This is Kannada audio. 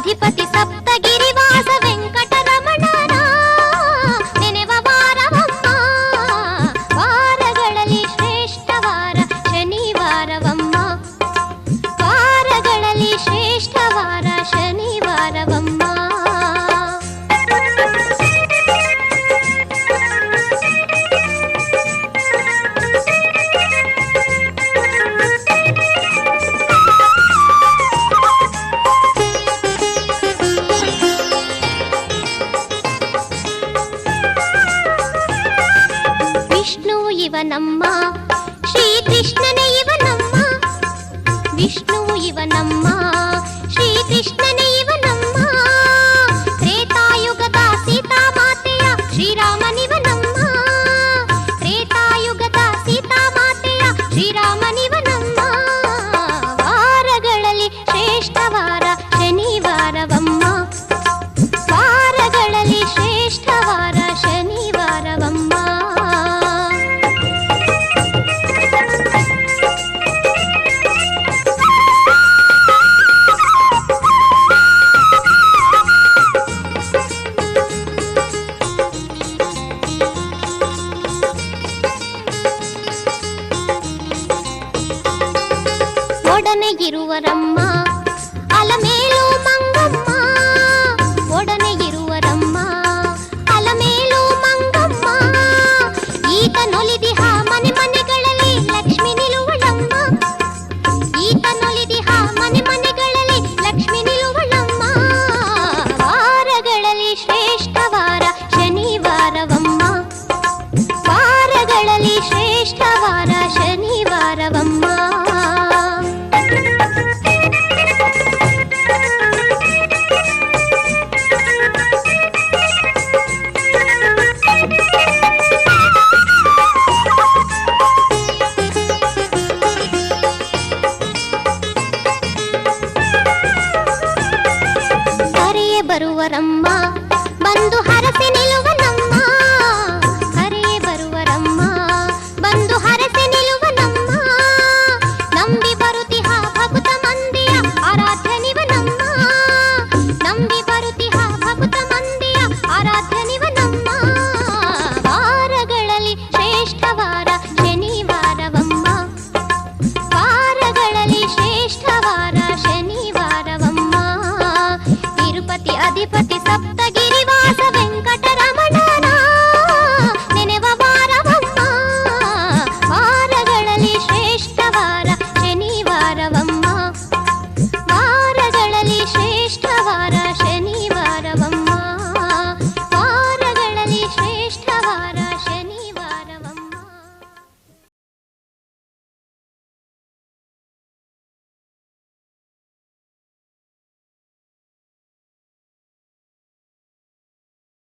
ಅಧಿಪತಿ ಸಪ್ತಗಿರಿವಾಸ ವೆಂಕಟರಮಣನ ನೆನೆವ ವಾರವಮ್ಮ. ವಾರಗಳಲ್ಲಿ ಶ್ರೇಷ್ಠ ವಾರ ಶನಿವಾರವಮ್ಮ. ವಾರಗಳಲ್ಲಿ ಶ್ರೇಷ್ಠ ವಾರ ಶನಿವಾರವಮ್ಮ. ವಿಷ್ಣು ಇವನಮ್ಮ, ಶ್ರೀಕೃಷ್ಣನೇ ಇವನಮ್ಮ. ವಿಷ್ಣು ಇವನಮ್ಮ, ಶ್ರೀಕೃಷ್ಣನೇ ಇವನಮ್ಮ. ತ್ರೇತಾಯುಗದ ಸೀತಾಮಾತೆಯ ಶ್ರೀರಾಮನಿವನಮ್ಮ. ತ್ರೇತಾಯುಗದ ಸೀತಾಮಾತೆಯ ಶ್ರೀರಾಮನಿವನಮ್ಮ. ವಾರಗಳಲ್ಲಿ ಶ್ರೇಷ್ಠ ವಾರ ಶನಿವಾರವಮ್ಮ. ವಾರಗಳಲ್ಲಿ ಶ್ರೇಷ್ಠ ವಾರ ಶನಿವಾರವಮ್ಮ. ಒಡನೆ ಇರುವರಮ್ಮ ಅಲಮೇಲು ಮಂಗಮ್ಮ. ಒಡನೆ ಇರುವರಮ್ಮ ಅಲಮೇಲು ಮಂಗಮ್ಮ. ಈತನೊಲಿದಿಹ ಮನೆ ಮನೆಗಳಲ್ಲಿ ಲಕ್ಷ್ಮಿ ನಿಲುವಳಮ್ಮ. ಈತನೊಲಿದಿಹ ಮನೆ ಮನೆಗಳಲ್ಲಿ ಲಕ್ಷ್ಮಿ ನಿಲುವಳಮ್ಮ. ವಾರಗಳಲ್ಲಿ ಶ್ರೇಷ್ಠ ವಾರ ಶನಿವಾರವಮ್ಮ. ವಾರಗಳಲ್ಲಿ ಶ್ರೇಷ್ಠ ವಾರ ಶನಿ